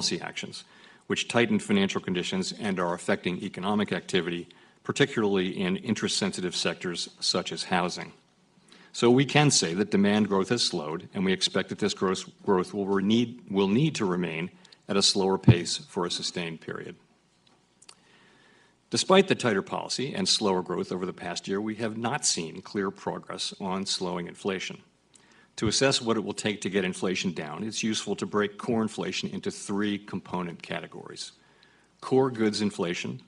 policy actions, which tightened financial conditions and are affecting economic activity, particularly in interest-sensitive sectors such as housing. So we can say that demand growth has slowed, and we expect that this growth will need to remain at a slower pace for a sustained period. Despite the tighter policy and slower growth over the past year, we have not seen clear progress on slowing inflation. To assess what it will take to get inflation down, it's useful to break core inflation into three component categories: core goods inflation,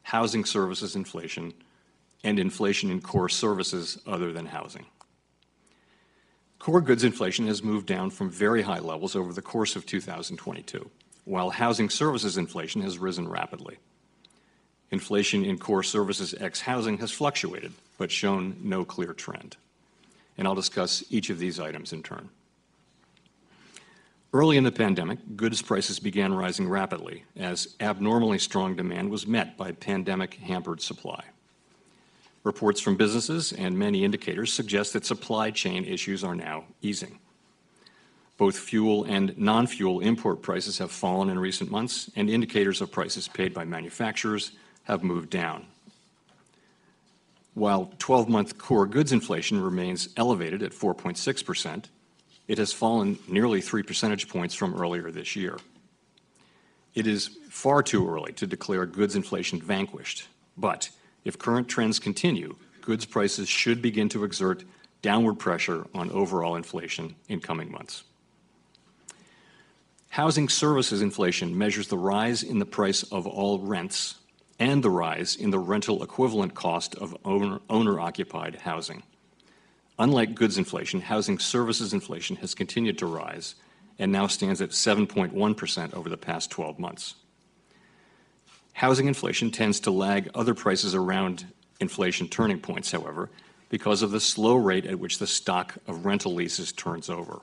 housing services inflation, and inflation in core services other than housing. Core goods inflation has moved down from very high levels over the course of 2022, while housing services inflation has risen rapidly. Inflation in core services ex-housing has fluctuated, but shown no clear trend. And I'll discuss each of these items in turn. Early in the pandemic, goods prices began rising rapidly as abnormally strong demand was met by pandemic-hampered supply. Reports from businesses and many indicators suggest that supply chain issues are now easing. Both fuel and non-fuel import prices have fallen in recent months, and indicators of prices paid by manufacturers have moved down. While 12-month core goods inflation remains elevated at 4.6%, it has fallen nearly 3 percentage points from earlier this year. It is far too early to declare goods inflation vanquished, but if current trends continue, goods prices should begin to exert downward pressure on overall inflation in coming months. Housing services inflation measures the rise in the price of all rents and the rise in the rental equivalent cost of owner-occupied housing. Unlike goods inflation, housing services inflation has continued to rise and now stands at 7.1% over the past 12 months. Housing inflation tends to lag other prices around inflation turning points, however, because of the slow rate at which the stock of rental leases turns over.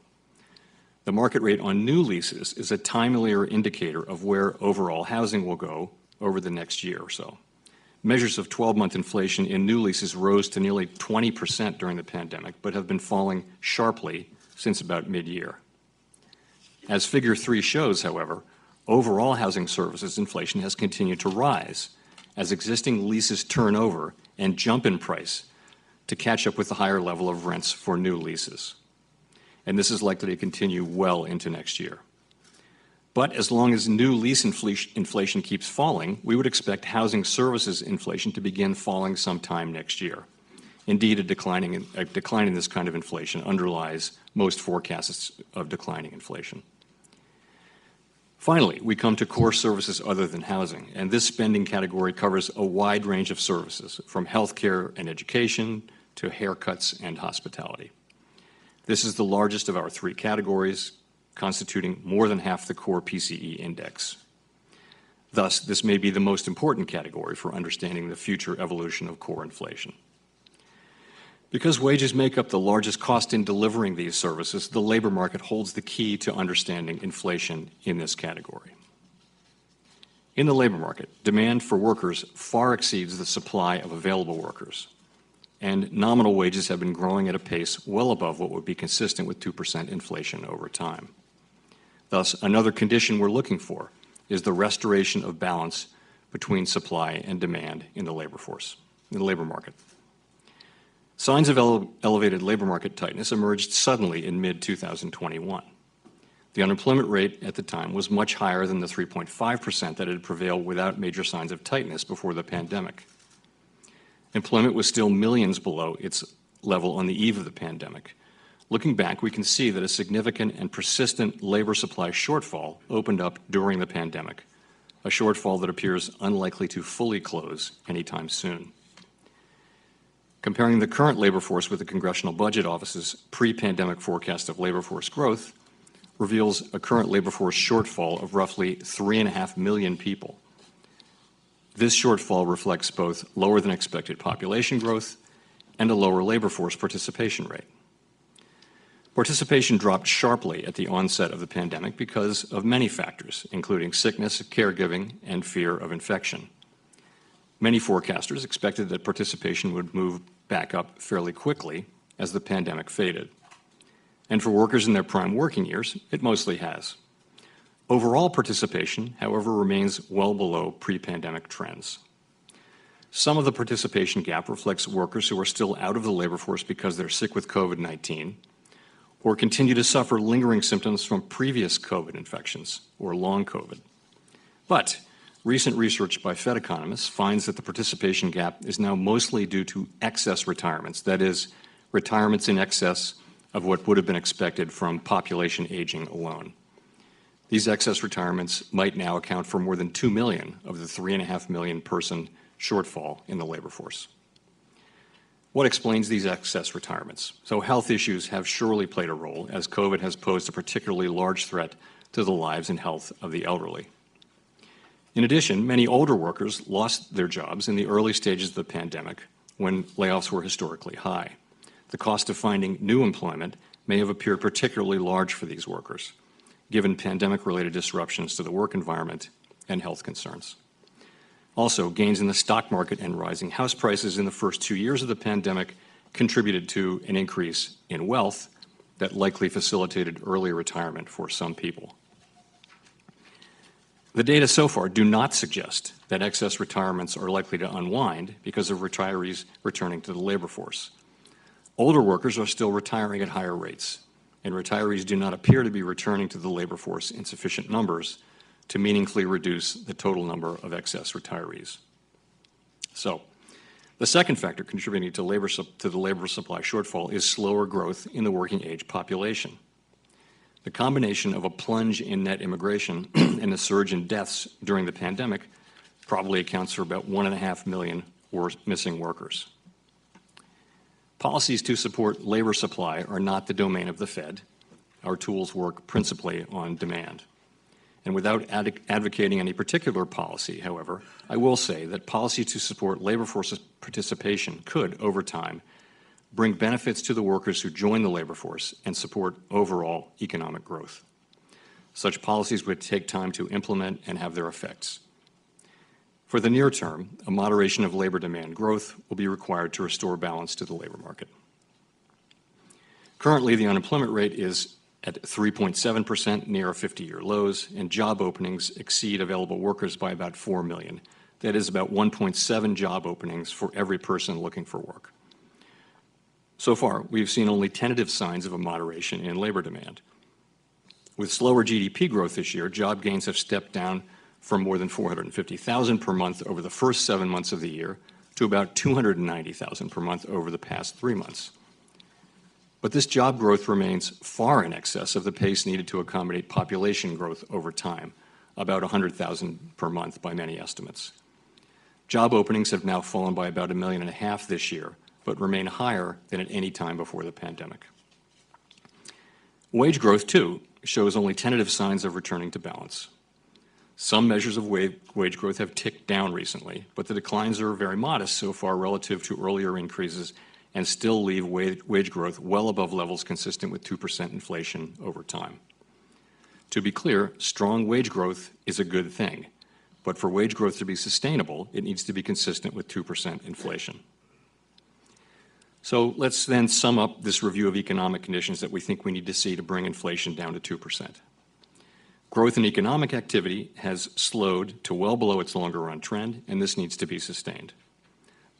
The market rate on new leases is a timelier indicator of where overall housing will go over the next year or so. Measures of 12-month inflation in new leases rose to nearly 20% during the pandemic, but have been falling sharply since about mid-year. As Figure 3 shows, however, overall housing services inflation has continued to rise as existing leases turn over and jump in price to catch up with the higher level of rents for new leases. And this is likely to continue well into next year. But as long as new lease inflation keeps falling, we would expect housing services inflation to begin falling sometime next year. Indeed, a decline in this kind of inflation underlies most forecasts of declining inflation. Finally, we come to core services other than housing, and this spending category covers a wide range of services, from healthcare and education to haircuts and hospitality. This is the largest of our three categories, constituting more than half the core PCE index. Thus, this may be the most important category for understanding the future evolution of core inflation. Because wages make up the largest cost in delivering these services, the labor market holds the key to understanding inflation in this category. In the labor market, demand for workers far exceeds the supply of available workers, and nominal wages have been growing at a pace well above what would be consistent with 2% inflation over time. Thus, another condition we're looking for is the restoration of balance between supply and demand in the labor market. Signs of elevated labor market tightness emerged suddenly in mid-2021. The unemployment rate at the time was much higher than the 3.5% that had prevailed without major signs of tightness before the pandemic. Employment was still millions below its level on the eve of the pandemic. Looking back, we can see that a significant and persistent labor supply shortfall opened up during the pandemic, a shortfall that appears unlikely to fully close anytime soon. Comparing the current labor force with the Congressional Budget Office's pre-pandemic forecast of labor force growth reveals a current labor force shortfall of roughly 3.5 million people. This shortfall reflects both lower than expected population growth and a lower labor force participation rate. Participation dropped sharply at the onset of the pandemic because of many factors, including sickness, caregiving, and fear of infection. Many forecasters expected that participation would move back up fairly quickly as the pandemic faded. And for workers in their prime working years, it mostly has. Overall participation, however, remains well below pre-pandemic trends. Some of the participation gap reflects workers who are still out of the labor force because they're sick with COVID-19 or continue to suffer lingering symptoms from previous COVID infections or long COVID. But recent research by Fed economists finds that the participation gap is now mostly due to excess retirements, that is, retirements in excess of what would have been expected from population aging alone. These excess retirements might now account for more than 2 million of the 3.5 million person shortfall in the labor force. What explains these excess retirements? So health issues have surely played a role, as COVID has posed a particularly large threat to the lives and health of the elderly. In addition, many older workers lost their jobs in the early stages of the pandemic when layoffs were historically high. The cost of finding new employment may have appeared particularly large for these workers, given pandemic-related disruptions to the work environment and health concerns. Also, gains in the stock market and rising house prices in the first 2 years of the pandemic contributed to an increase in wealth that likely facilitated early retirement for some people. The data so far do not suggest that excess retirements are likely to unwind because of retirees returning to the labor force. Older workers are still retiring at higher rates, and retirees do not appear to be returning to the labor force in sufficient numbers to meaningfully reduce the total number of excess retirees. So, the second factor contributing to the labor supply shortfall is slower growth in the working age population. The combination of a plunge in net immigration and a surge in deaths during the pandemic probably accounts for about 1.5 million missing workers. Policies to support labor supply are not the domain of the Fed. Our tools work principally on demand. And without advocating any particular policy, however, I will say that policy to support labor force participation could, over time, bring benefits to the workers who join the labor force and support overall economic growth. Such policies would take time to implement and have their effects. For the near term, a moderation of labor demand growth will be required to restore balance to the labor market. Currently, the unemployment rate is at 3.7%, near 50-year lows, and job openings exceed available workers by about 4 million. That is about 1.7 job openings for every person looking for work. So far, we've seen only tentative signs of a moderation in labor demand. With slower GDP growth this year, job gains have stepped down from more than 450,000 per month over the first 7 months of the year to about 290,000 per month over the past 3 months. But this job growth remains far in excess of the pace needed to accommodate population growth over time, about 100,000 per month by many estimates. Job openings have now fallen by about 1.5 million this year, but remain higher than at any time before the pandemic. Wage growth, too, shows only tentative signs of returning to balance. Some measures of wage growth have ticked down recently, but the declines are very modest so far relative to earlier increases and still leave wage growth well above levels consistent with 2% inflation over time. To be clear, strong wage growth is a good thing, but for wage growth to be sustainable, it needs to be consistent with 2% inflation. So let's then sum up this review of economic conditions that we think we need to see to bring inflation down to 2%. Growth in economic activity has slowed to well below its longer-run trend, and this needs to be sustained.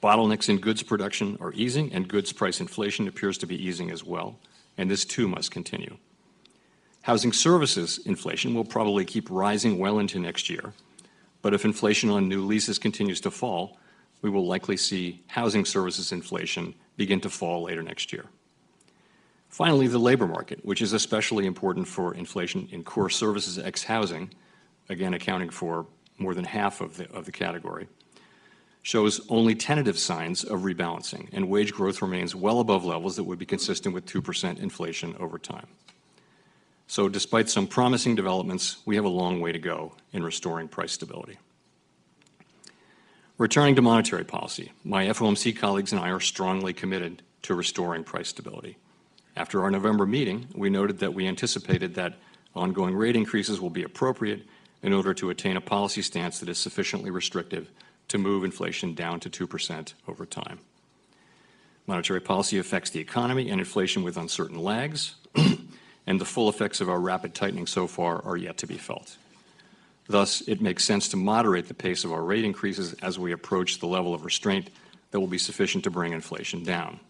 Bottlenecks in goods production are easing, and goods price inflation appears to be easing as well, and this too must continue. Housing services inflation will probably keep rising well into next year, but if inflation on new leases continues to fall, we will likely see housing services inflation begin to fall later next year. Finally, the labor market, which is especially important for inflation in core services ex-housing, again accounting for more than half of the category, shows only tentative signs of rebalancing, and wage growth remains well above levels that would be consistent with 2% inflation over time. So despite some promising developments, we have a long way to go in restoring price stability. Returning to monetary policy, my FOMC colleagues and I are strongly committed to restoring price stability. After our November meeting, we noted that we anticipated that ongoing rate increases will be appropriate in order to attain a policy stance that is sufficiently restrictive to move inflation down to 2% over time. Monetary policy affects the economy and inflation with uncertain lags, and the full effects of our rapid tightening so far are yet to be felt. Thus, it makes sense to moderate the pace of our rate increases as we approach the level of restraint that will be sufficient to bring inflation down.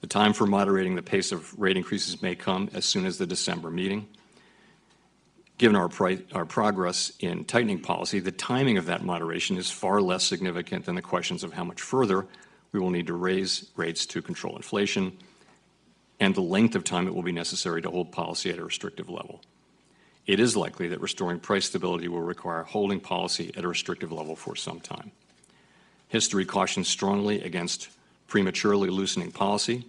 The time for moderating the pace of rate increases may come as soon as the December meeting. Given our progress in tightening policy, the timing of that moderation is far less significant than the questions of how much further we will need to raise rates to control inflation and the length of time it will be necessary to hold policy at a restrictive level. It is likely that restoring price stability will require holding policy at a restrictive level for some time. History cautions strongly against prematurely loosening policy,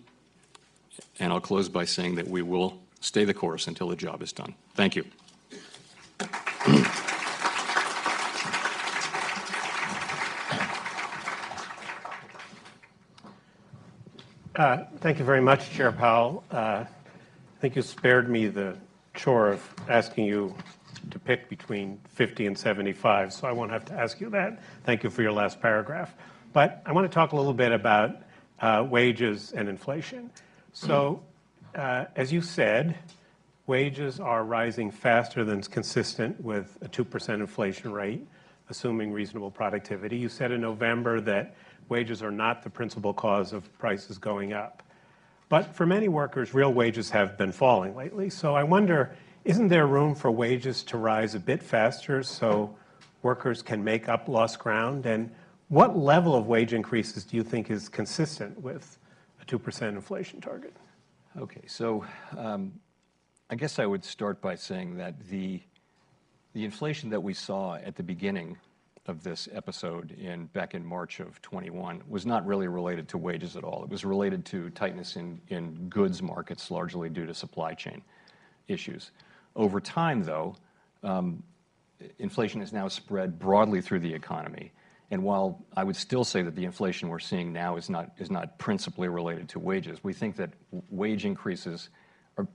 and I'll close by saying that we will stay the course until the job is done. Thank you. Thank you very much, Chair Powell. I think you spared me the chore of asking you to pick between 50 and 75, so I won't have to ask you that. Thank you for your last paragraph. But I want to talk a little bit about wages and inflation. So, as you said, wages are rising faster than is consistent with a 2% inflation rate, assuming reasonable productivity. You said in November that wages are not the principal cause of prices going up. But for many workers, real wages have been falling lately. So I wonder, isn't there room for wages to rise a bit faster so workers can make up lost ground? And what level of wage increases do you think is consistent with a 2% inflation target? Okay, so I guess I would start by saying that the inflation that we saw at the beginning of this episode back in March of 21 was not really related to wages at all. It was related to tightness in goods markets, largely due to supply chain issues. Over time, though, inflation has now spread broadly through the economy. And while I would still say that the inflation we're seeing now is not principally related to wages, we think that wage increases are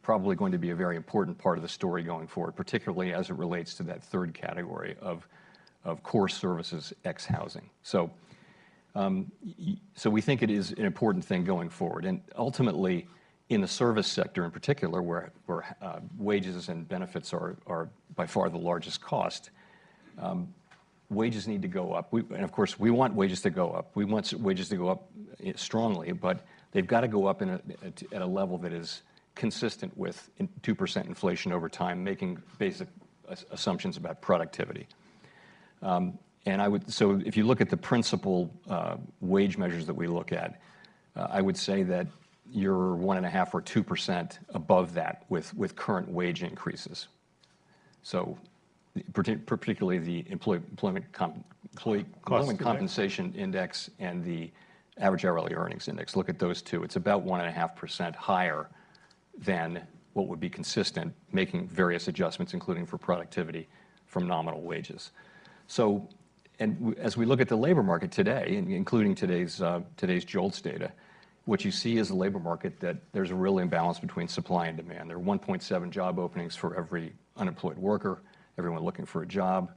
probably going to be a very important part of the story going forward, particularly as it relates to that third category of core services ex housing. So we think it is an important thing going forward. And ultimately, in the service sector in particular, where wages and benefits are by far the largest cost, wages need to go up. And of course, we want wages to go up. We want wages to go up strongly, but they've got to go up at a level that is consistent with 2% inflation over time, making basic assumptions about productivity. So if you look at the principal wage measures that we look at, I would say that you're 1.5 or 2% above that with current wage increases. So particularly the employment compensation index and the average hourly earnings index. Look at those two. It's about 1.5% higher than what would be consistent, making various adjustments, including for productivity, from nominal wages. So, and as we look at the labor market today, including today's JOLTS data, what you see is a labor market that there's a real imbalance between supply and demand. There are 1.7 job openings for every unemployed worker, everyone looking for a job.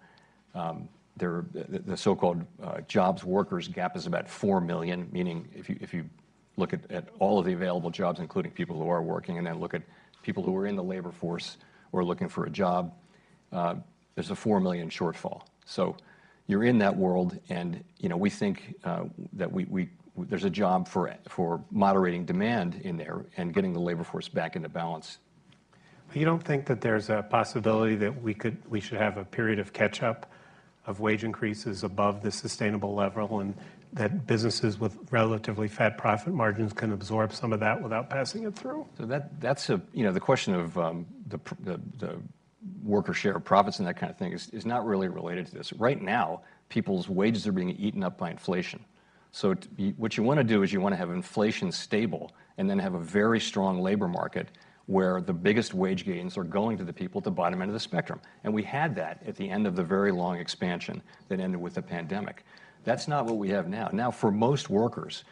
The so-called jobs workers gap is about 4 million, meaning if you look at all of the available jobs, including people who are working, and then look at people who are in the labor force or looking for a job, there's a 4 million shortfall. So you're in that world, and we think that there's a job for moderating demand in there and getting the labor force back into balance. You don't think that there's a possibility that we should have a period of catch-up of wage increases above the sustainable level, and that businesses with relatively fat profit margins can absorb some of that without passing it through? So that's the question of the worker share of profits and that kind of thing is not really related to this. Right now, people's wages are being eaten up by inflation. So what you want to do is you want to have inflation stable and then have a very strong labor market where the biggest wage gains are going to the people at the bottom end of the spectrum. And we had that at the end of the very long expansion that ended with the pandemic. That's not what we have now. Now, for most workers,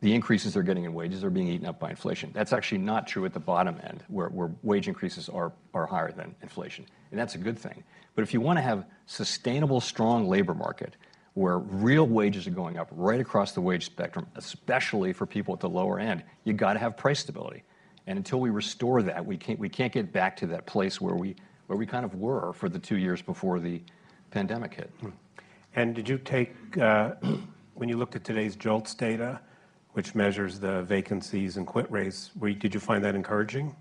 the increases they're getting in wages are being eaten up by inflation. That's actually not true at the bottom end, where wage increases are higher than inflation. And that's a good thing. But if you want to have sustainable, strong labor market, where real wages are going up right across the wage spectrum, especially for people at the lower end, you got to have price stability. And until we restore that, we can't get back to that place where we kind of were for the 2 years before the pandemic hit. And did you take, when you looked at today's JOLTS data, which measures the vacancies and quit rates, did you find that encouraging?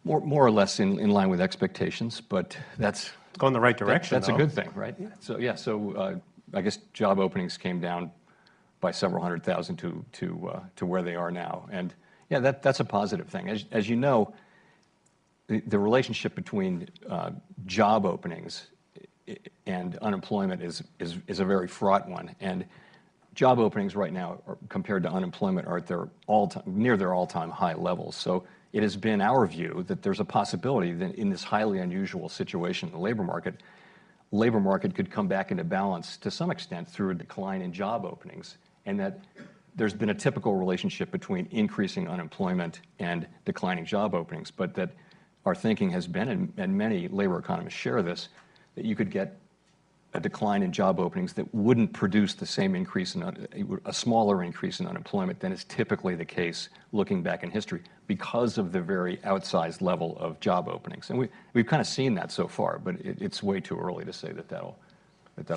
More or less in line with expectations, but that's It's going the right direction, that's a good thing, right? Yeah. So I guess job openings came down by several 100,000 to where they are now, and yeah, that's a positive thing. As you know, the relationship between job openings and unemployment is a very fraught one, and job openings right now, compared to unemployment, are at their near their all-time high levels. So it has been our view that there's a possibility that in this highly unusual situation in the labor market could come back into balance to some extent through a decline in job openings, and that there's been a typical relationship between increasing unemployment and declining job openings, but that our thinking has been, and many labor economists share this, that you could get a decline in job openings that wouldn't produce the same increase a smaller increase in unemployment than is typically the case looking back in history because of the very outsized level of job openings. And we've kind of seen that so far, but it's way too early to say that that'll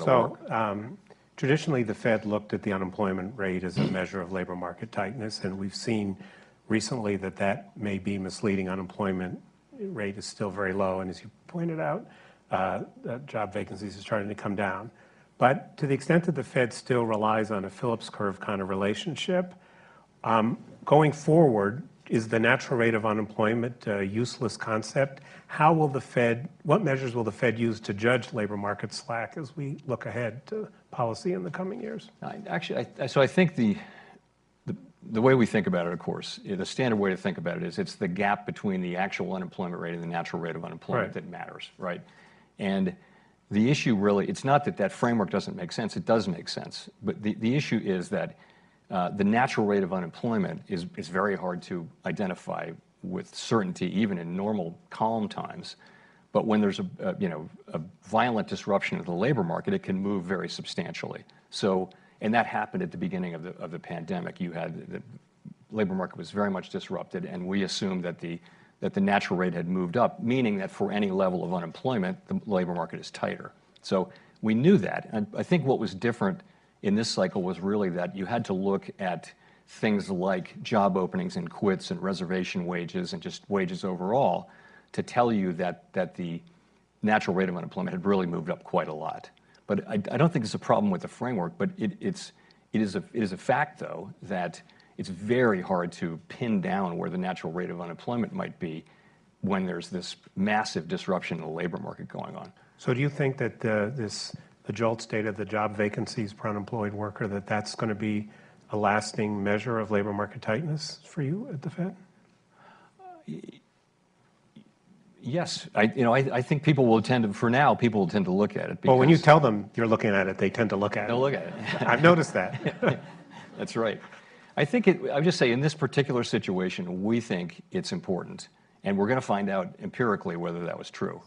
work. Traditionally, the Fed looked at the unemployment rate as a measure of labor market tightness, and we've seen recently that may be misleading. Unemployment rate is still very low, and as you pointed out, job vacancies are starting to come down. But to the extent that the Fed still relies on a Phillips curve kind of relationship, going forward, is the natural rate of unemployment a useless concept? What measures will the Fed use to judge labor market slack as we look ahead to policy in the coming years? So I think the way we think about it, of course, the standard way to think about it is it's the gap between the actual unemployment rate and the natural rate of unemployment that matters, right? And the issue really, it's not that framework doesn't make sense, it does make sense. But the issue is that the natural rate of unemployment is very hard to identify with certainty, even in normal calm times. But when there's a violent disruption of the labor market, it can move very substantially. So, and that happened at the beginning of the pandemic. You had the labor market was very much disrupted, and we assumed that the natural rate had moved up, meaning that for any level of unemployment, the labor market is tighter. So we knew that. And I think what was different in this cycle was really that you had to look at things like job openings and quits and reservation wages and just wages overall to tell you that the natural rate of unemployment had really moved up quite a lot. But I don't think it's a problem with the framework, but it is a fact, though, that it's very hard to pin down where the natural rate of unemployment might be when there's this massive disruption in the labor market going on. So do you think that the JOLTS data, the job vacancies per unemployed worker, that's going to be a lasting measure of labor market tightness for you at the Fed? Yes, I think people will tend to look at it. Well, when you tell them you're looking at it, they tend to look at it. They'll look at it. I've noticed that. That's right. I would just say in this particular situation, we think it's important, and we're going to find out empirically whether that was true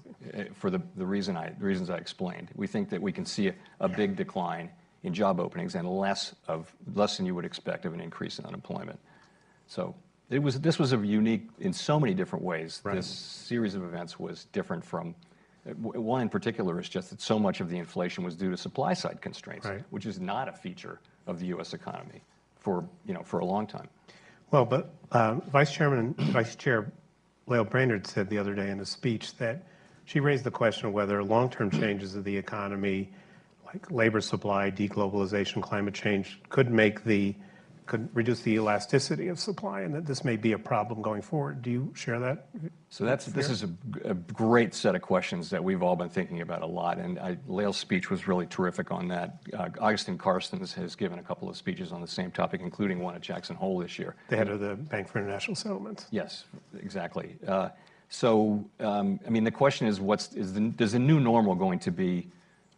for the reasons I explained. We think that we can see a big decline in job openings and less than you would expect of an increase in unemployment. So this was a unique in so many different ways. Right. This series of events was different from one in particular is just that so much of the inflation was due to supply side constraints, right, which is not a feature of the U.S. economy for a long time. Well, but Vice Chair Lael Brainerd said the other day in a speech that she raised the question of whether long-term changes of the economy, like labor supply, deglobalization, climate change, could reduce the elasticity of supply, and that this may be a problem going forward. Do you share that? So this is a great set of questions that we've all been thinking about a lot, and Lael's speech was really terrific on that. Augustin Carstens has given a couple of speeches on the same topic, including one at Jackson Hole this year. The head of the Bank for International Settlements. Yes, exactly. The question is, is the new normal going to be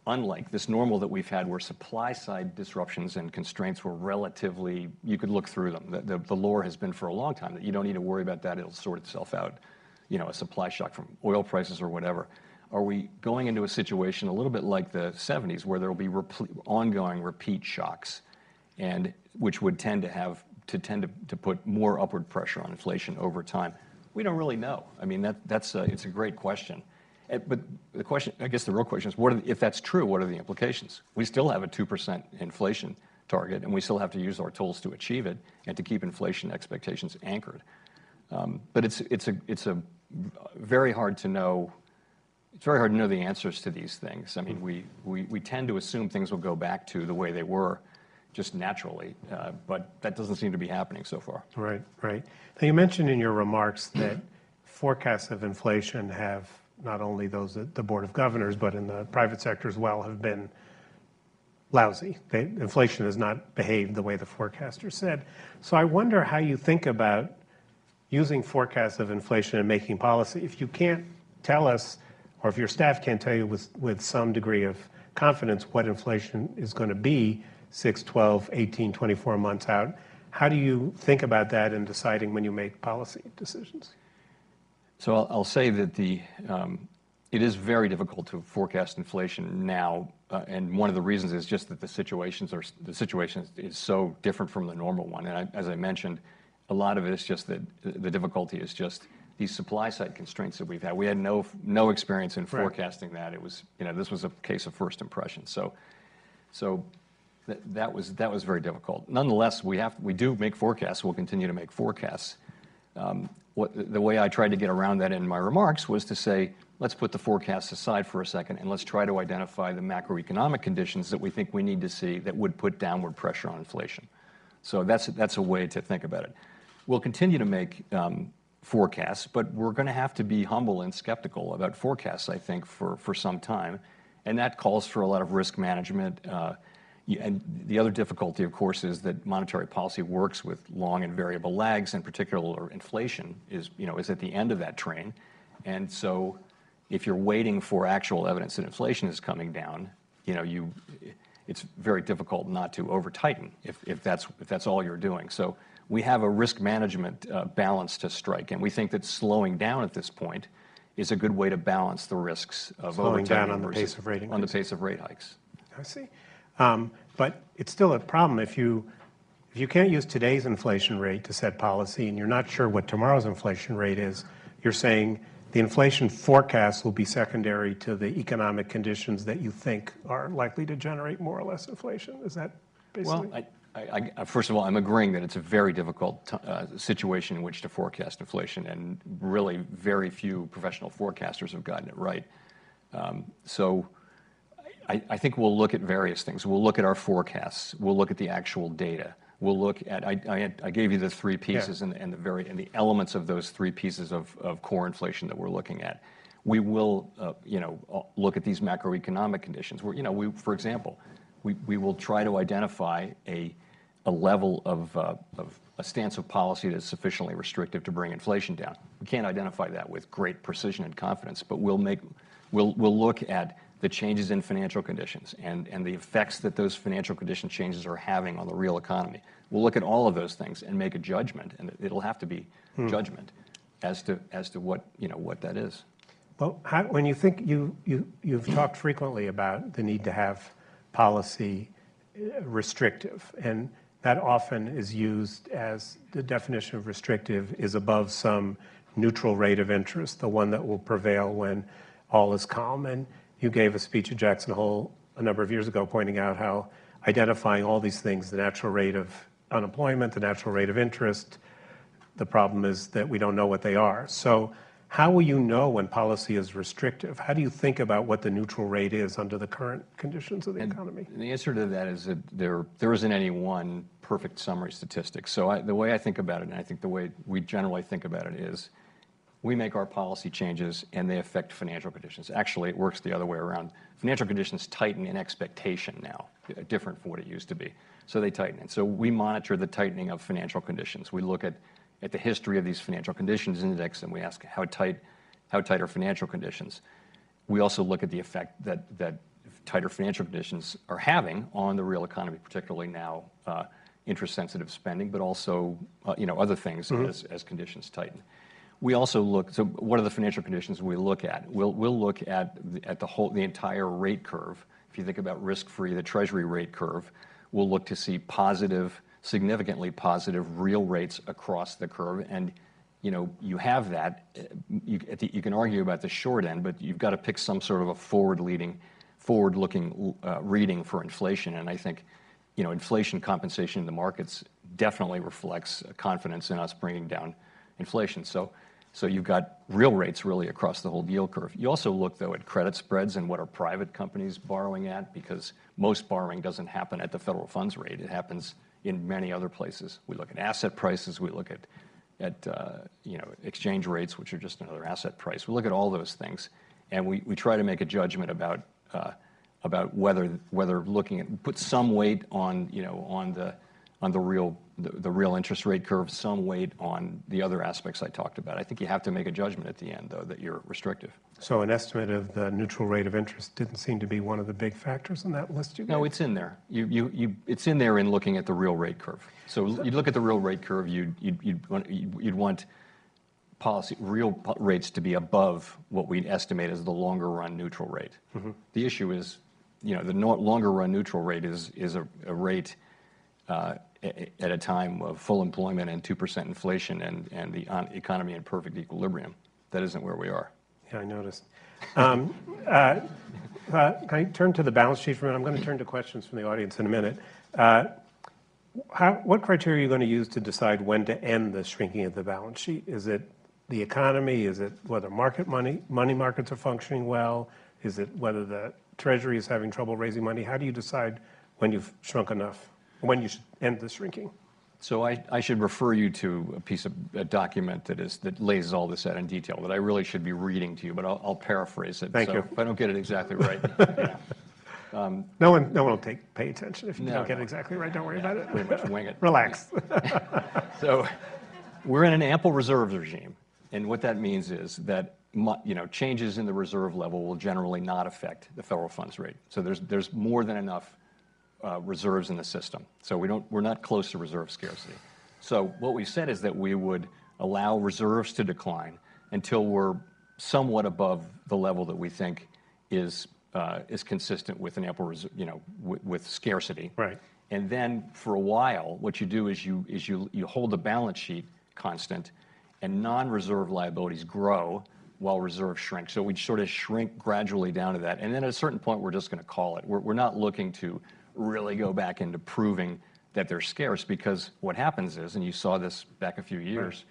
unlike this normal that we've had where supply side disruptions and constraints were relatively, you could look through them. The lore has been for a long time that you don't need to worry about that, it'll sort itself out. A supply shock from oil prices or whatever. Are we going into a situation a little bit like the 70s where there will be ongoing repeat shocks, and which would tend to have to tend to put more upward pressure on inflation over time? We don't really know. I mean, it's a great question. But the question, I guess the real question is, if that's true, what are the implications? We still have a 2% inflation target, and we still have to use our tools to achieve it and to keep inflation expectations anchored. But it's very hard to know. It's very hard to know the answers to these things. I mean, we tend to assume things will go back to the way they were just naturally, but that doesn't seem to be happening so far. Right, right. Now, you mentioned in your remarks that forecasts of inflation have, not only those at the Board of Governors, but in the private sector as well, have been lousy. Inflation has not behaved the way the forecasters said. So I wonder how you think about using forecasts of inflation and making policy. If you can't tell us, or if your staff can't tell you with some degree of confidence what inflation is going to be 6, 12, 18, 24 months out, how do you think about that in deciding when you make policy decisions? So I'll say that it is very difficult to forecast inflation now, and one of the reasons is just that the situation is so different from the normal one. And as I mentioned, a lot of it is just that the difficulty is just these supply side constraints that we've had. We had no experience in forecasting that. It was, this was a case of first impression. So that was very difficult. Nonetheless, we do make forecasts. We'll continue to make forecasts. The way I tried to get around that in my remarks was to say, let's put the forecasts aside for a second and let's try to identify the macroeconomic conditions that we think we need to see that would put downward pressure on inflation. So that's a way to think about it. We'll continue to make forecasts, but we're going to have to be humble and skeptical about forecasts, I think, for some time. And that calls for a lot of risk management. And the other difficulty, of course, is that monetary policy works with long and variable lags, and particularly inflation is at the end of that train. And so if you're waiting for actual evidence that inflation is coming down, it's very difficult not to over-tighten if that's all you're doing. So we have a risk management balance to strike, and we think that slowing down at this point is a good way to balance the risks of slowing down on the pace of rate increase. On the pace of rate hikes. I see. But it's still a problem if you can't use today's inflation rate to set policy and you're not sure what tomorrow's inflation rate is. You're saying the inflation forecast will be secondary to the economic conditions that you think are likely to generate more or less inflation. Is that basically? Well, first of all, I'm agreeing that it's a very difficult situation in which to forecast inflation, and really very few professional forecasters have gotten it right. So I think we'll look at various things. We'll look at our forecasts. We'll look at the actual data. We'll look at, I gave you the three pieces and the elements of those three pieces of core inflation that we're looking at. We will, look at these macroeconomic conditions. For example, we will try to identify a level of a stance of policy that's sufficiently restrictive to bring inflation down. We can't identify that with great precision and confidence, but we'll look at the changes in financial conditions and the effects that those financial condition changes are having on the real economy. We'll look at all of those things and make a judgment, and it'll have to be judgment as to what that is. Well, when you think you've talked frequently about the need to have policy restrictive, and that often is used as the definition of restrictive is above some neutral rate of interest, the one that will prevail when all is calm. And you gave a speech at Jackson Hole a number of years ago pointing out how identifying all these things, the natural rate of unemployment, the natural rate of interest, the problem is that we don't know what they are. So how will you know when policy is restrictive? How do you think about what the neutral rate is under the current conditions of the economy? And the answer to that is that there isn't any one perfect summary statistic. So the way I think about it, and I think the way we generally think about it, is we make our policy changes and they affect financial conditions. Actually, it works the other way around. Financial conditions tighten in expectation now, different from what it used to be. So they tighten. And so we monitor the tightening of financial conditions. We look at the history of these financial conditions index, and we ask how tight are financial conditions. We also look at the effect that tighter financial conditions are having on the real economy, particularly now interest-sensitive spending, but also other things as conditions tighten. We also look. So, what are the financial conditions we look at? We'll look at the entire rate curve. If you think about risk-free, the Treasury rate curve, we'll look to see positive significantly positive real rates across the curve. And you have that. You can argue about the short end, but you've got to pick some sort of a forward-looking reading for inflation. And I think, inflation compensation in the markets definitely reflects confidence in us bringing down inflation. So you've got real rates really across the whole yield curve. You also look, though, at credit spreads and what are private companies borrowing at, because most borrowing doesn't happen at the federal funds rate. It happens in many other places. We look at asset prices. We look at exchange rates, which are just another asset price. We look at all those things, and we try to make a judgment about whether looking at put some weight on the real interest rate curve, some weight on the other aspects I talked about. I think you have to make a judgment at the end, though, that you're restrictive. So an estimate of the neutral rate of interest didn't seem to be one of the big factors in that list you gave? No, it's in there. It's in there in looking at the real rate curve. So you look at the real rate curve, you'd want real rates to be above what we'd estimate as the longer run neutral rate. Mm-hmm. The issue is, the longer run neutral rate is a rate at a time of full employment and 2% inflation and the economy in perfect equilibrium. That isn't where we are. Yeah, I noticed. Can I turn to the balance sheet for a minute? I'm going to turn to questions from the audience in a minute. What criteria are you going to use to decide when to end the shrinking of the balance sheet? Is it the economy? Is it whether money markets are functioning well? Is it whether the Treasury is having trouble raising money? How do you decide when you've shrunk enough, when you should end the shrinking? So I should refer you to a document that lays all this out in detail that I really should be reading to you, but I'll paraphrase it. Thank you. If I don't get it exactly right. No one will pay attention if you don't get it exactly right. Don't worry about it. Pretty much wing it. Relax. So we're in an ample reserves regime, and what that means is that changes in the reserve level will generally not affect the federal funds rate. So there's more than enough reserves in the system. So we're not close to reserve scarcity. So what we said is that we would allow reserves to decline until we're somewhat above the level that we think is consistent with an ample with scarcity. Right. And then for a while, what you do is you hold the balance sheet constant, and non-reserve liabilities grow while reserves shrink. So we sort of shrink gradually down to that, and then at a certain point, we're just going to call it. We're not looking to really go back into proving that they're scarce, because what happens is, and you saw this back a few years,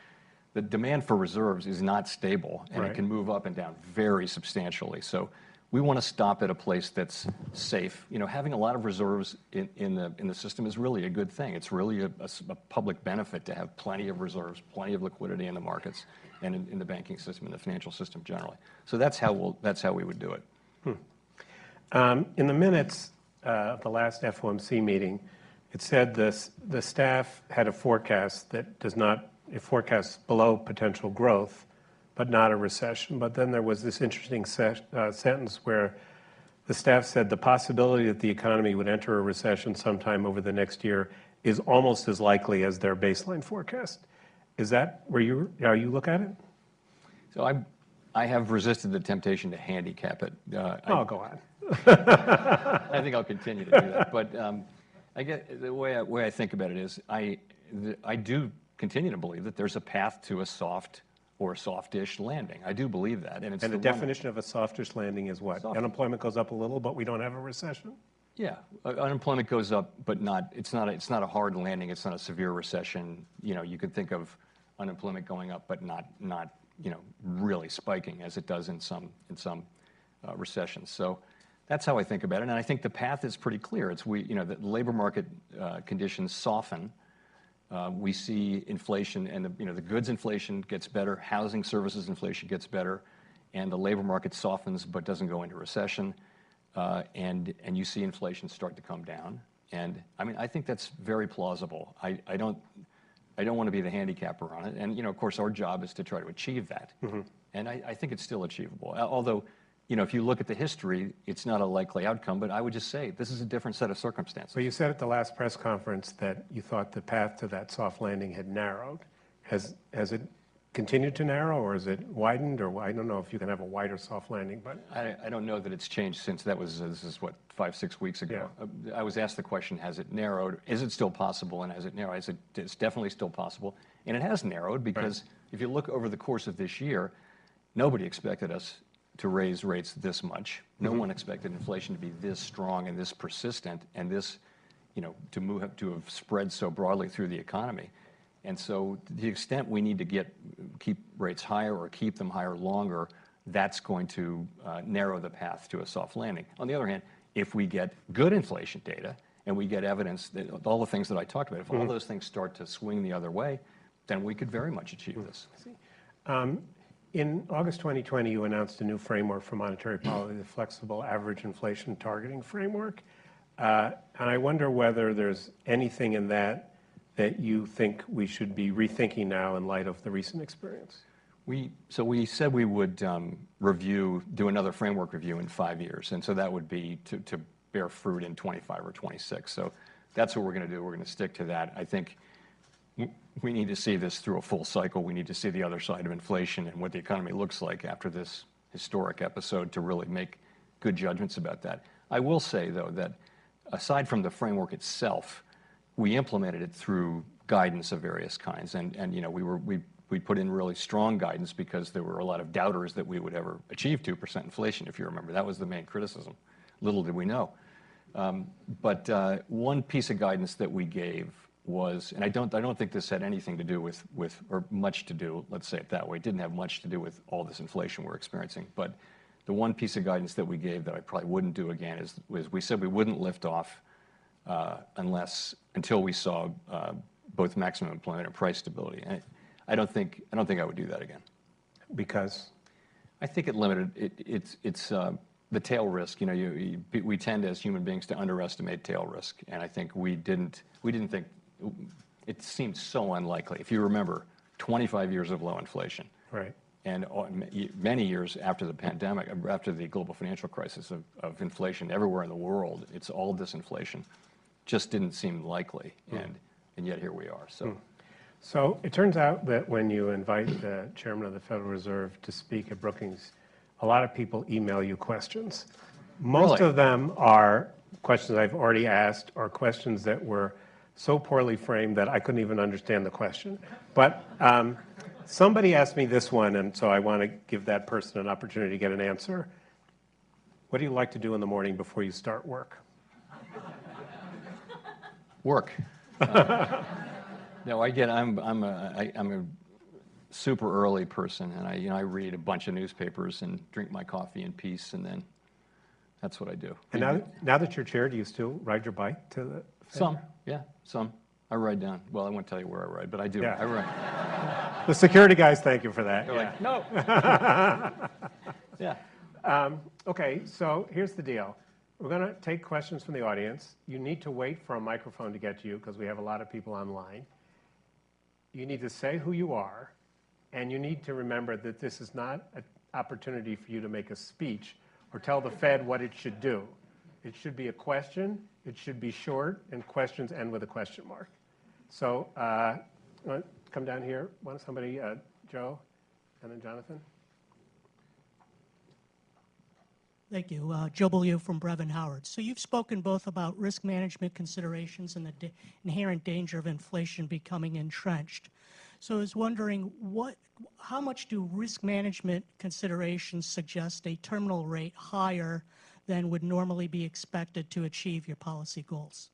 the demand for reserves is not stable, and it can move up and down very substantially. So we want to stop at a place that's safe. Having a lot of reserves in the system is really a good thing. It's really a public benefit to have plenty of reserves, plenty of liquidity in the markets and in the banking system and the financial system generally. So that's how we would do it. In the minutes of the last FOMC meeting, it said the staff had a forecast that it forecasts below potential growth, but not a recession. But then there was this interesting sentence where the staff said the possibility that the economy would enter a recession sometime over the next year is almost as likely as their baseline forecast. Is that how you look at it? So I have resisted the temptation to handicap it. Go on. I think I'll continue to do that. But I get the way I think about it is I do continue to believe that there's a path to a soft or a softish landing. I do believe that, and the definition of a softish landing is what? Unemployment goes up a little, but we don't have a recession. Yeah, unemployment goes up, but it's not a hard landing. It's not a severe recession. You could think of unemployment going up, but not really spiking as it does in some recessions. So that's how I think about it, and I think the path is pretty clear. It's the labor market conditions soften. We see inflation, and the goods inflation gets better, housing services inflation gets better, and the labor market softens but doesn't go into recession, and you see inflation start to come down. And I think that's very plausible. I don't want to be the handicapper on it, and of course our job is to try to achieve that. Mm-hmm. And I think it's still achievable. Although, if you look at the history, it's not a likely outcome, but I would just say this is a different set of circumstances. Well, you said at the last press conference that you thought the path to that soft landing had narrowed. Has it continued to narrow, or is it widened, or I don't know if you can have a wider soft landing, but I don't know that it's changed since that was, this is what, 5-6 weeks ago. Yeah. I was asked the question, has it narrowed? Is it still possible, and has it narrowed? I said, it's definitely still possible, and it has narrowed because if you look over the course of this year, nobody expected us to raise rates this much. No one expected inflation to be this strong and this persistent and this, to have spread so broadly through the economy. And so to the extent we need to keep rates higher or keep them higher longer, that's going to narrow the path to a soft landing. On the other hand, if we get good inflation data and we get evidence that all the things that I talked about, if all those things start to swing the other way, then we could very much achieve this. In August 2020, you announced a new framework for monetary policy, the Flexible Average Inflation Targeting Framework. And I wonder whether there's anything in that you think we should be rethinking now in light of the recent experience. So we said we would do another framework review in 5 years, and so that would be to bear fruit in 25 or 26. So that's what we're going to do. We're going to stick to that. I think we need to see this through a full cycle. We need to see the other side of inflation and what the economy looks like after this historic episode to really make good judgments about that. I will say, though, that aside from the framework itself, we implemented it through guidance of various kinds, and we put in really strong guidance because there were a lot of doubters that we would ever achieve 2% inflation. If you remember, that was the main criticism. Little did we know. But one piece of guidance that we gave was, and I don't think this had anything to do with or much to do. Let's say it that way. It didn't have much to do with all this inflation we're experiencing, but the one piece of guidance that we gave that I probably wouldn't do again was we said we wouldn't lift off until we saw both maximum employment and price stability. And I don't think I would do that again. Because? I think it limited it's the tail risk. We tend as human beings to underestimate tail risk, and I think we didn't think it seemed so unlikely. If you remember, 25 years of low inflation. Right. And many years after the pandemic, after the global financial crisis of inflation everywhere in the world, it's all disinflation. Just didn't seem likely, and yet here we are. So it turns out that when you invite the chairman of the Federal Reserve to speak at Brookings, a lot of people email you questions. Most Really? of them are questions I've already asked or questions that were so poorly framed that I couldn't even understand the question. But somebody asked me this one, and so I want to give that person an opportunity to get an answer. What do you like to do in the morning before you start work? Work. No, I'm a super early person, and I read a bunch of newspapers and drink my coffee in peace, and then that's what I do. And now that you're chair, do you still ride your bike to the Fed? Some. I ride down. Well, I won't tell you where I ride, but I do. Yeah. I ride. The security guys thank you for that. They're like, no. Yeah. Okay, so here's the deal. We're going to take questions from the audience. You need to wait for a microphone to get to you because we have a lot of people online. You need to say who you are, and you need to remember that this is not an opportunity for you to make a speech or tell the Fed what it should do. It should be a question. It should be short, and questions end with a question mark. So come down here. Want somebody, Joe, and then Jonathan? Thank you. Joe Beaulieu from Brevin Howard. So you've spoken both about risk management considerations and the inherent danger of inflation becoming entrenched. So I was wondering, how much do risk management considerations suggest a terminal rate higher than would normally be expected to achieve your policy goals?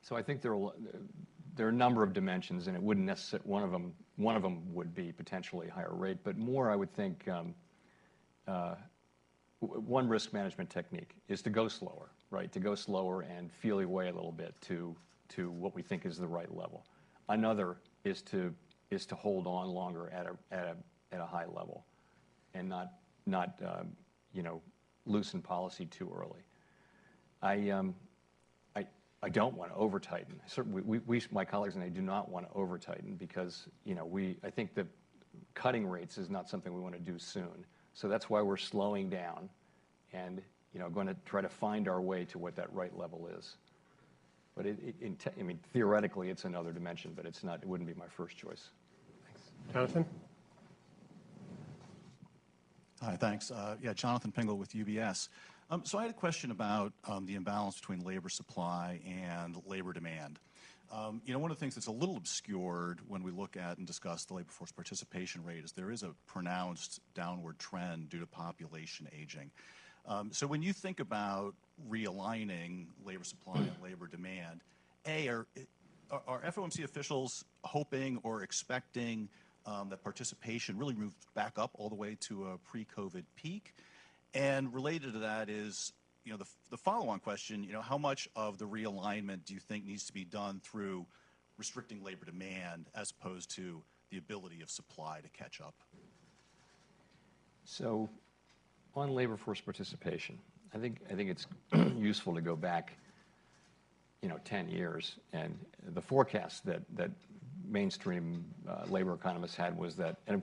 So I think there are a number of dimensions, and it wouldn't necessarily one of them would be potentially a higher rate, but more I would think. One risk management technique is to go slower, right? To go slower and feel your way a little bit to what we think is the right level. Another is to hold on longer at a high level, and not loosen policy too early. I don't want to over tighten. Certainly, my colleagues and I do not want to over tighten because I think that cutting rates is not something we want to do soon. So that's why we're slowing down and going to try to find our way to what that right level is. But I mean, theoretically, it's another dimension, but it's not. It wouldn't be my first choice. Thanks. Jonathan? Hi, thanks. Yeah, Jonathan Pingle with UBS. So I had a question about the imbalance between labor supply and labor demand. You know, one of the things that's a little obscured when we look at and discuss the labor force participation rate is there is a pronounced downward trend due to population aging. So when you think about realigning labor supply and labor demand, are FOMC officials hoping or expecting that participation really moves back up all the way to a pre-COVID peak? And related to that is, you know, the follow-on question, you know, how much of the realignment do you think needs to be done through restricting labor demand as opposed to the ability of supply to catch up? So on labor force participation, I think it's useful to go back, you know, 10 years, and the forecast that mainstream labor economists had was that, and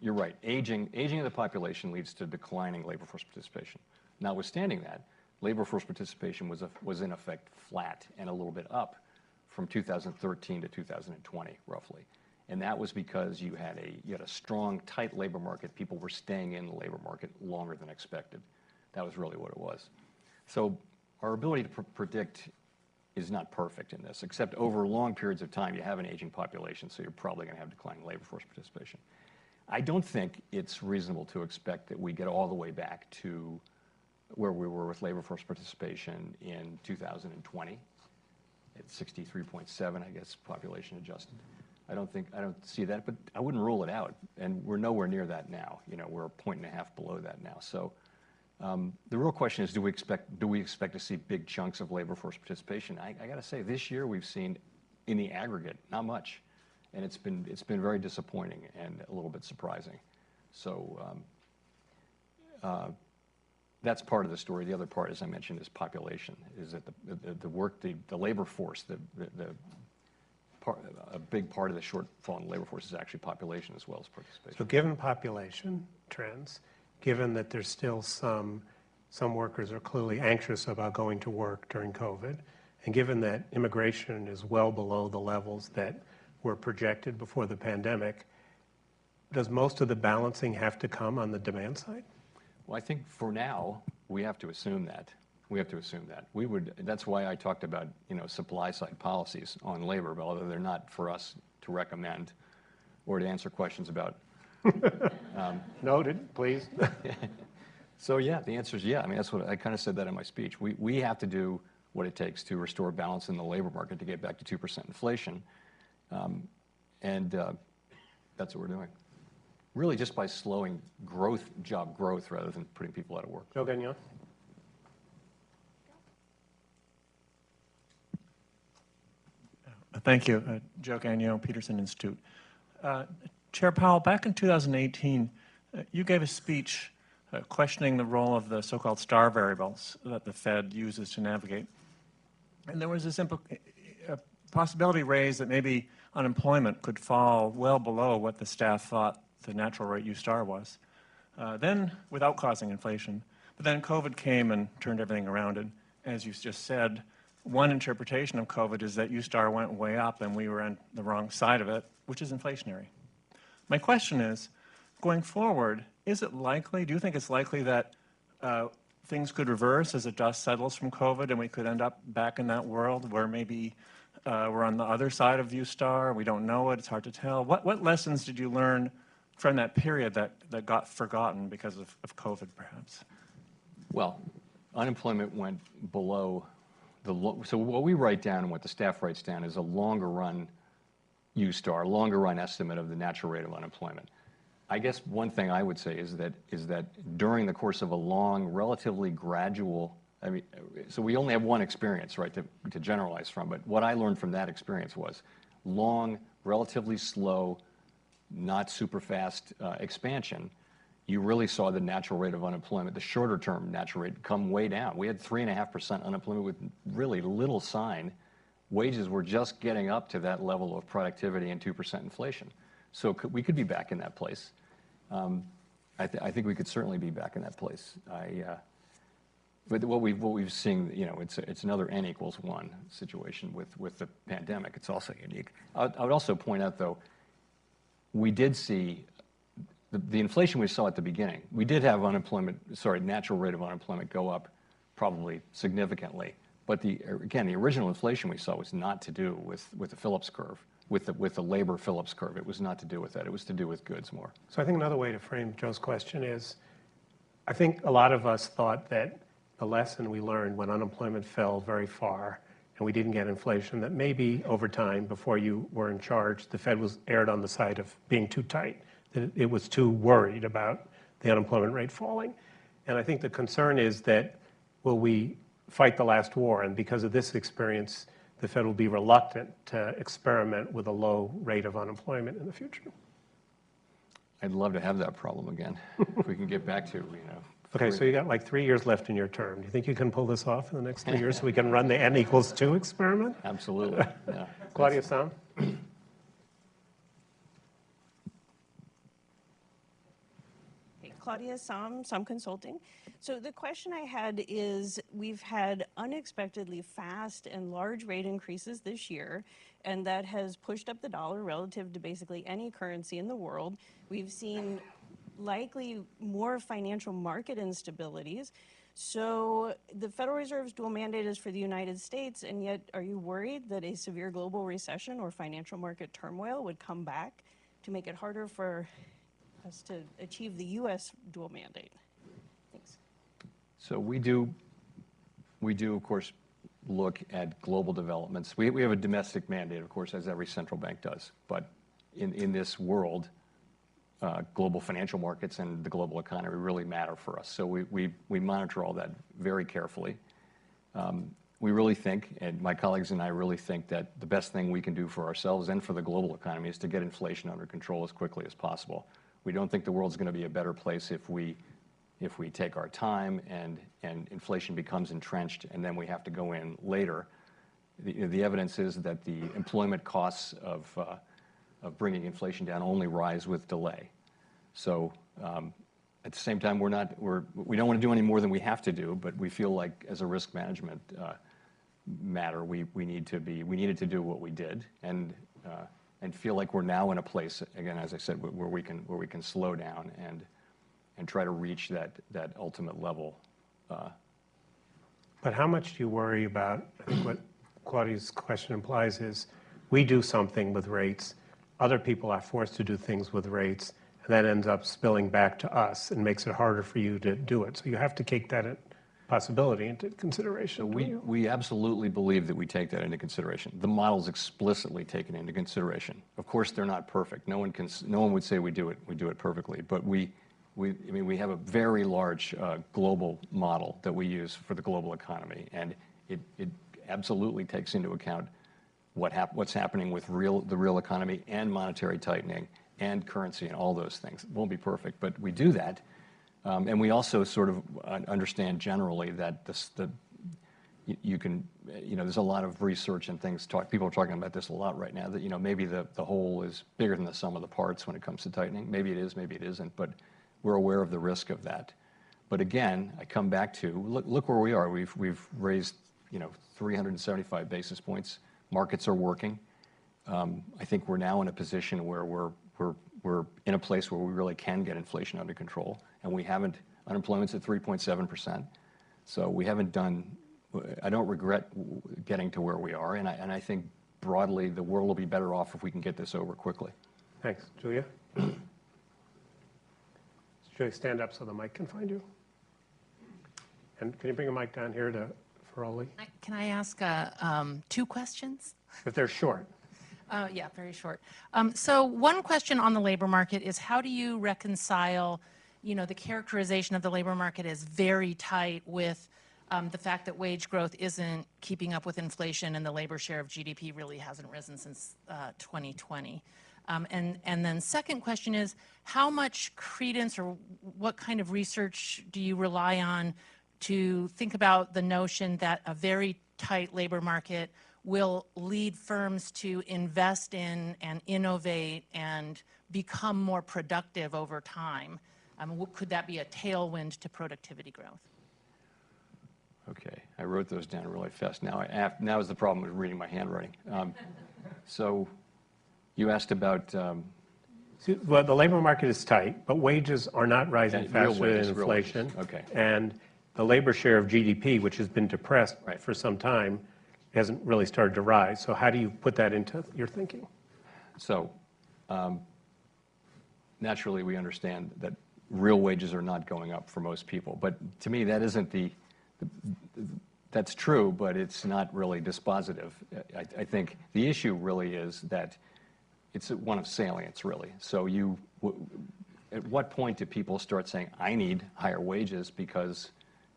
you're right, aging of the population leads to declining labor force participation. Notwithstanding that, labor force participation was in effect flat and a little bit up from 2013 to 2020, roughly. And that was because you had a strong, tight labor market. People were staying in the labor market longer than expected. That was really what it was. So our ability to predict is not perfect in this, except over long periods of time, you have an aging population, so you're probably going to have declining labor force participation. I don't think it's reasonable to expect that we get all the way back to where we were with labor force participation in 2020 at 63.7, I guess, population adjusted. I don't see that, but I wouldn't rule it out, and we're nowhere near that now. You know, we're a point and a half below that now. So the real question is, do we expect to see big chunks of labor force participation? I got to say, this year we've seen, in the aggregate, not much, and it's been very disappointing and a little bit surprising. So that's part of the story. The other part, as I mentioned, is population. Is that the labor force, a big part of the shortfall in the labor force is actually population as well as participation. So given population trends, given that there's still some workers are clearly anxious about going to work during COVID, and given that immigration is well below the levels that were projected before the pandemic, does most of the balancing have to come on the demand side? Well, I think for now, we have to assume that. That's why I talked about, you know, supply side policies on labor, but although they're not for us to recommend or to answer questions about. Noted, please. So yeah, the answer is yeah. I mean, that's what I kind of said that in my speech. We have to do what it takes to restore balance in the labor market to get back to 2% inflation, and that's what we're doing. Really, just by slowing job growth, rather than putting people out of work. Joe Gagnon. Thank you. Joe Gagnon, Peterson Institute. Chair Powell, back in 2018, you gave a speech questioning the role of the so-called star variables that the Fed uses to navigate. And there was a possibility raised that maybe unemployment could fall well below what the staff thought the natural rate U star was, then without causing inflation. But then COVID came and turned everything around. And as you just said, one interpretation of COVID is that U star went way up and we were on the wrong side of it, which is inflationary. My question is, going forward, is it likely, do you think it's likely that things could reverse as the dust settles from COVID and we could end up back in that world where maybe we're on the other side of U star, we don't know it, it's hard to tell? What lessons did you learn from that period that got forgotten because of COVID, perhaps? Well, unemployment went below so what we write down and what the staff writes down is a longer run U star, longer run estimate of the natural rate of unemployment. I guess one thing I would say is that during the course of a long, relatively gradual, I mean, so we only have one experience, right, to generalize from, but what I learned from that experience was long, relatively slow, not super fast expansion. You really saw the natural rate of unemployment, the shorter term natural rate, come way down. We had 3.5% unemployment with really little sign. Wages were just getting up to that level of productivity and 2% inflation. So we could be back in that place. I think we could certainly be back in that place. But what we've seen, you know, it's another N=1 situation with the pandemic. It's also unique. I would also point out, though, we did see the inflation we saw at the beginning. We did have natural rate of unemployment go up probably significantly. But again, the original inflation we saw was not to do with the Phillips curve, with the labor Phillips curve. It was not to do with that. It was to do with goods more. So I think another way to frame Joe's question is, I think a lot of us thought that the lesson we learned when unemployment fell very far and we didn't get inflation, that maybe over time, before you were in charge, the Fed was erred on the side of being too tight, that it was too worried about the unemployment rate falling. And I think the concern is that, will we fight the last war? And because of this experience, the Fed will be reluctant to experiment with a low rate of unemployment in the future. I'd love to have that problem again, if we can get back to, you know. Okay, so you got like 3 years left in your term. Do you think you can pull this off in the next 3 years so we can run the N=2 experiment? Absolutely, yeah. Claudia Sam? Claudia Sam Consulting. So the question I had is, we've had unexpectedly fast and large rate increases this year, and that has pushed up the dollar relative to basically any currency in the world. We've seen likely more financial market instabilities. So the Federal Reserve's dual mandate is for the United States, and yet are you worried that a severe global recession or financial market turmoil would come back to make it harder for us to achieve the U.S. dual mandate? Thanks. So we do, of course, look at global developments. We have a domestic mandate, of course, as every central bank does. But in this world, global financial markets and the global economy really matter for us. So we monitor all that very carefully. We really think, and my colleagues and I really think, that the best thing we can do for ourselves and for the global economy is to get inflation under control as quickly as possible. We don't think the world's going to be a better place if we take our time and inflation becomes entrenched and then we have to go in later. The evidence is that the employment costs of bringing inflation down only rise with delay. So at the same time, we don't want to do any more than we have to do, but we feel like as a risk management matter, we needed to do what we did and feel like we're now in a place, again, as I said, where we can slow down and try to reach that ultimate level. But how much do you worry about, I think what Claudia's question implies is, we do something with rates, other people are forced to do things with rates, and that ends up spilling back to us and makes it harder for you to do it. So you have to take that possibility into consideration. So we absolutely believe that we take that into consideration. The model's explicitly taken into consideration. Of course, they're not perfect. No one would say we do it perfectly, but I mean, we have a very large global model that we use for the global economy, and it absolutely takes into account what's happening with the real economy and monetary tightening and currency and all those things. It won't be perfect, but we do that. And we also sort of understand generally that there's a lot of research and things, people are talking about this a lot right now, that, maybe the whole is bigger than the sum of the parts when it comes to tightening. Maybe it is, maybe it isn't, but we're aware of the risk of that. But again, I come back to, look where we are. We've raised, 375 basis points. Markets are working. I think we're now in a position where we're in a place where we really can get inflation under control, and unemployment's at 3.7%. So we haven't I don't regret getting to where we are, and I think broadly the world will be better off if we can get this over quickly. Thanks. Julia? Julia, stand up so the mic can find you. And can you bring a mic down here to Feroli? Can I ask 2 questions? If they're short. Yeah, very short. So one question on the labor market is, how do you reconcile, the characterization of the labor market as very tight with the fact that wage growth isn't keeping up with inflation and the labor share of GDP really hasn't risen since 2020? And then second question is, how much credence or what kind of research do you rely on to think about the notion that a very tight labor market will lead firms to invest in and innovate and become more productive over time? Could that be a tailwind to productivity growth? Okay, I wrote those down really fast. Now is the problem with reading my handwriting. So you asked about Well, the labor market is tight, but wages are not rising Yeah, real faster wages, than real wages. inflation. Okay. And the labor share of GDP, which has been depressed Right. for some time, hasn't really started to rise. So how do you put that into your thinking? So naturally, we understand that real wages are not going up for most people. But to me, that isn't that's true, but it's not really dispositive. I think the issue really is that it's one of salience, really. So at what point do people start saying, I need higher wages because,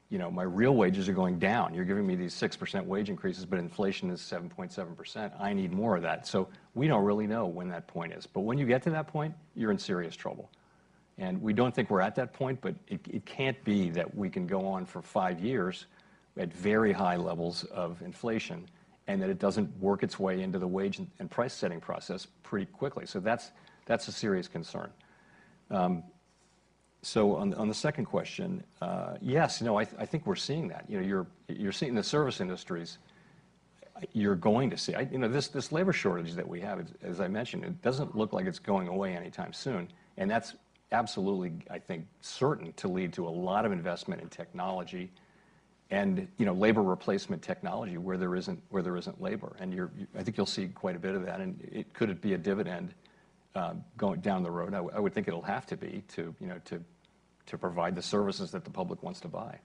my real wages are going down. You're giving me these 6% wage increases, but inflation is 7.7%. I need more of that. So we don't really know when that point is. But when you get to that point, you're in serious trouble. And we don't think we're at that point, but it can't be that we can go on for 5 years at very high levels of inflation and that it doesn't work its way into the wage and price setting process pretty quickly. So that's a serious concern. So on the second question, yes, I think we're seeing that. You're seeing the service industries. You're going to see. This labor shortage that we have, as I mentioned, it doesn't look like it's going away anytime soon, and that's absolutely, I think, certain to lead to a lot of investment in technology and labor replacement technology where there isn't labor. And I think you'll see quite a bit of that. And could it be a dividend going down the road? I would think it'll have to be to provide the services that the public wants to buy.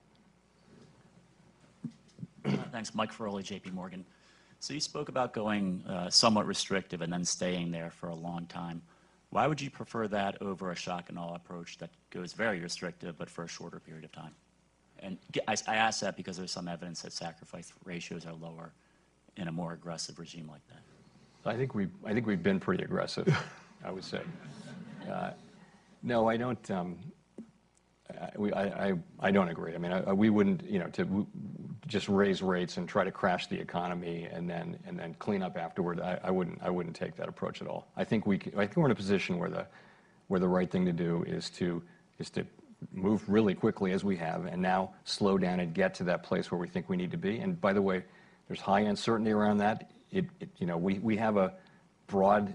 Thanks, Mike Feroli, J.P. Morgan. So you spoke about going somewhat restrictive and then staying there for a long time. Why would you prefer that over a shock and awe approach that goes very restrictive but for a shorter period of time? And I ask that because there's some evidence that sacrifice ratios are lower in a more aggressive regime like that. I think we've been pretty aggressive, I would say. No, I don't. I don't agree. I mean, we wouldn't, to just raise rates and try to crash the economy and then clean up afterward. I wouldn't take that approach at all. I think we're in a position where the right thing to do is to move really quickly as we have, and now slow down and get to that place where we think we need to be. And by the way, there's high uncertainty around that. We have a broad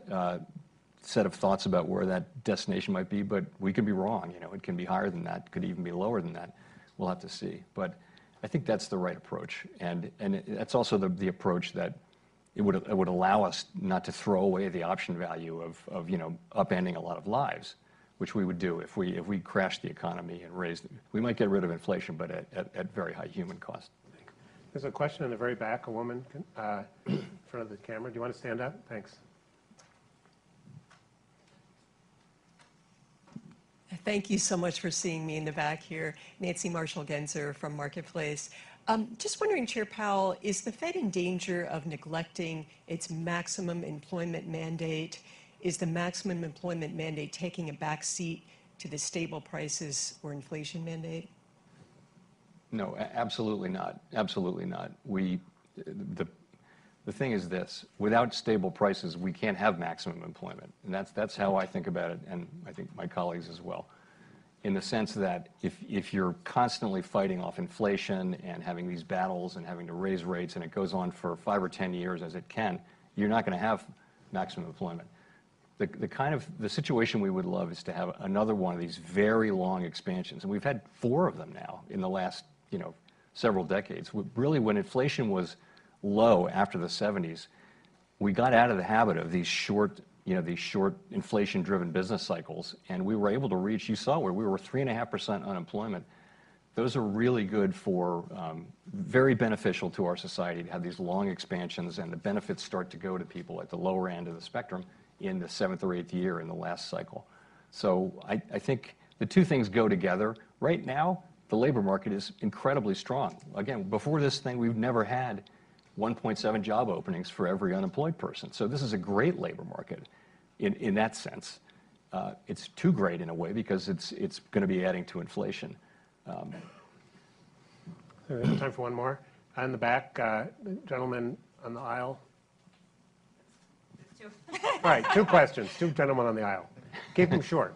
set of thoughts about where that destination might be, but we could be wrong. It can be higher than that, could even be lower than that. We'll have to see. But I think that's the right approach, and that's also the approach that it would allow us not to throw away the option value of upending a lot of lives, which we would do if we crashed the economy and we might get rid of inflation, but at very high human cost. There's a question in the very back, a woman in front of the camera. Do you want to stand up? Thanks. Thank you so much for seeing me in the back here. Nancy Marshall-Genzer from Marketplace. Just wondering, Chair Powell, is the Fed in danger of neglecting its maximum employment mandate? Is the maximum employment mandate taking a back seat to the stable prices or inflation mandate? No, absolutely not. Absolutely not. The thing is this: without stable prices, we can't have maximum employment, and that's how I think about it, and I think my colleagues as well. In the sense that if you're constantly fighting off inflation and having these battles and having to raise rates, and it goes on for 5 or 10 years as it can, you're not going to have maximum employment. The situation we would love is to have another one of these very long expansions, and we've had 4 of them now in the last several decades. Really, when inflation was low after the 70s, we got out of the habit of these short inflation-driven business cycles, and we were able to reach, you saw where we were 3.5% unemployment. Those are really good for, very beneficial to our society to have these long expansions, and the benefits start to go to people at the lower end of the spectrum in the 7th or 8th year in the last cycle. So I think the two things go together. Right now, the labor market is incredibly strong. Again, before this thing, we've never had 1.7 job openings for every unemployed person. So this is a great labor market in that sense. It's too great in a way because it's going to be adding to inflation. We have time for one more. In the back, the gentleman on the aisle. Two. All right, 2 questions. 2 gentlemen on the aisle. Keep them short.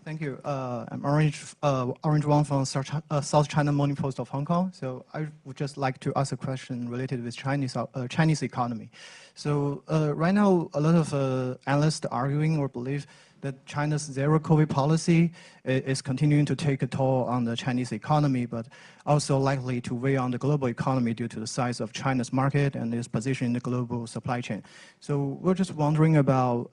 Thank you. I'm Orange Wang from South China Morning Post of Hong Kong. So I would just like to ask a question related with Chinese economy. So right now, a lot of analysts are arguing or believe that China's zero COVID policy is continuing to take a toll on the Chinese economy, but also likely to weigh on the global economy due to the size of China's market and its position in the global supply chain. So we're just wondering about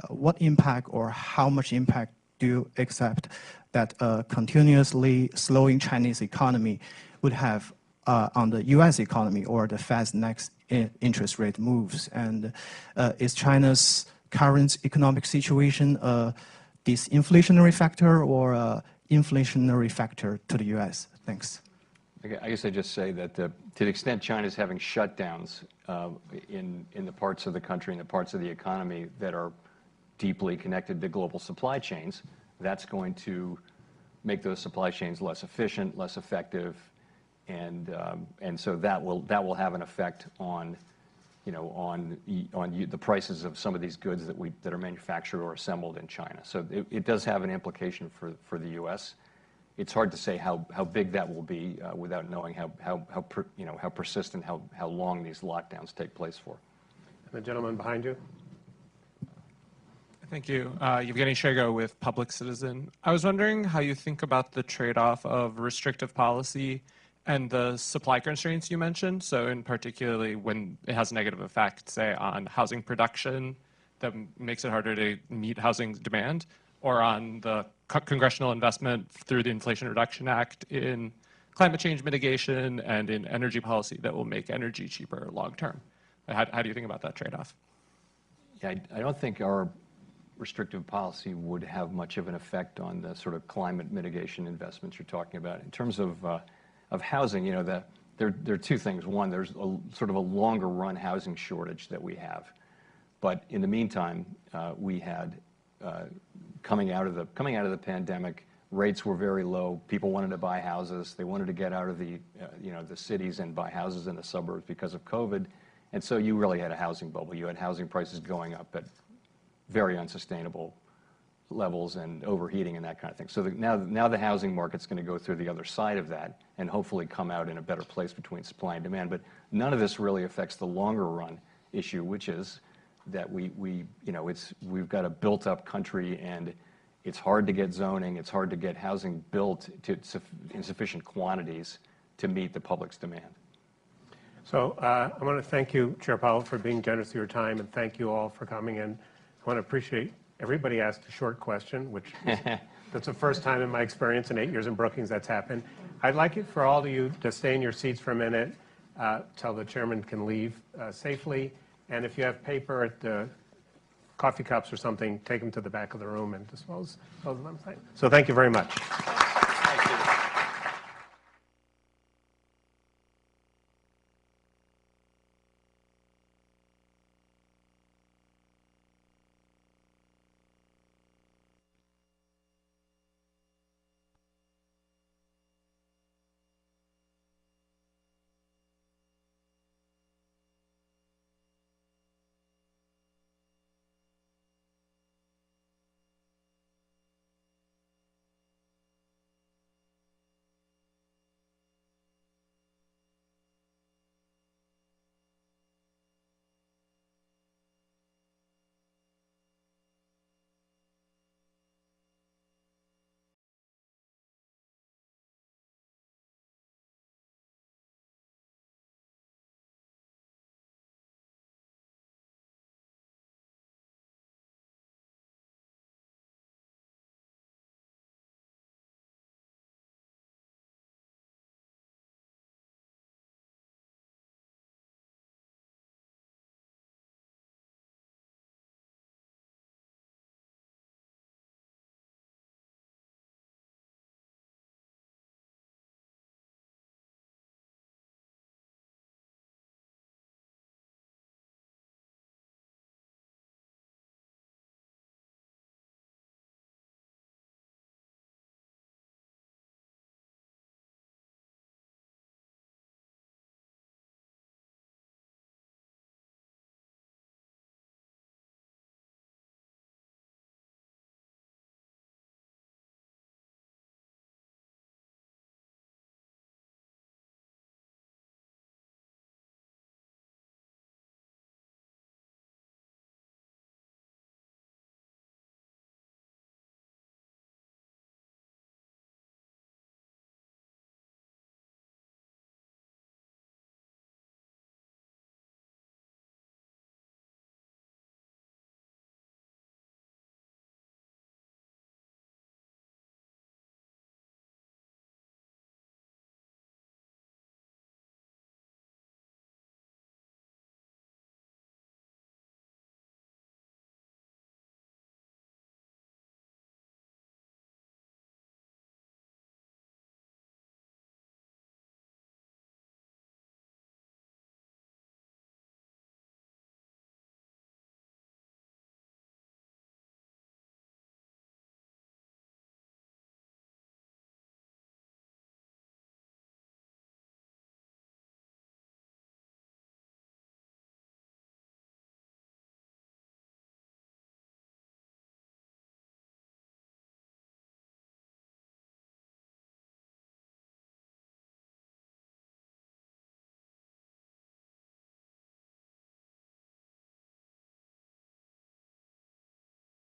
what impact or how much impact do you accept that continuously slowing Chinese economy would have on the US economy or the Fed's next interest rate moves? And is China's current economic situation a disinflationary factor or an inflationary factor to the US? Thanks. I guess I just say that to the extent China's having shutdowns in the parts of the country and the parts of the economy that are deeply connected to global supply chains, that's going to make those supply chains less efficient, less effective, and so that will have an effect on the prices of some of these goods that are manufactured or assembled in China. So it does have an implication for the U.S. It's hard to say how big that will be without knowing how persistent, how long these lockdowns take place for. And the gentleman behind you. Thank you. Evgeny Shego with Public Citizen. I was wondering how you think about the trade-off of restrictive policy and the supply constraints you mentioned. So in particularly when it has a negative effect, say, on housing production that makes it harder to meet housing demand, or on the congressional investment through the Inflation Reduction Act in climate change mitigation and in energy policy that will make energy cheaper long term. How do you think about that trade-off? Yeah, I don't think our restrictive policy would have much of an effect on the sort of climate mitigation investments you're talking about. In terms of housing, there are two things. One, there's sort of a longer run housing shortage that we have. But in the meantime, we had, coming out of the pandemic, rates were very low. People wanted to buy houses. They wanted to get out of the cities and buy houses in the suburbs because of COVID. And so you really had a housing bubble. You had housing prices going up at very unsustainable levels and overheating and that kind of thing. So now the housing market's going to go through the other side of that and hopefully come out in a better place between supply and demand. But none of this really affects the longer run issue, which is that we've got a built up country and it's hard to get zoning, it's hard to get housing built in sufficient quantities to meet the public's demand. So I want to thank you, Chair Powell, for being generous with your time, and thank you all for coming in. I want to appreciate everybody asked a short question, which that's the first time in my experience in 8 years in Brookings that's happened. I'd like it for all of you to stay in your seats for a minute till the chairman can leave safely. And if you have paper at the coffee cups or something, take them to the back of the room and dispose of them. So thank you very much.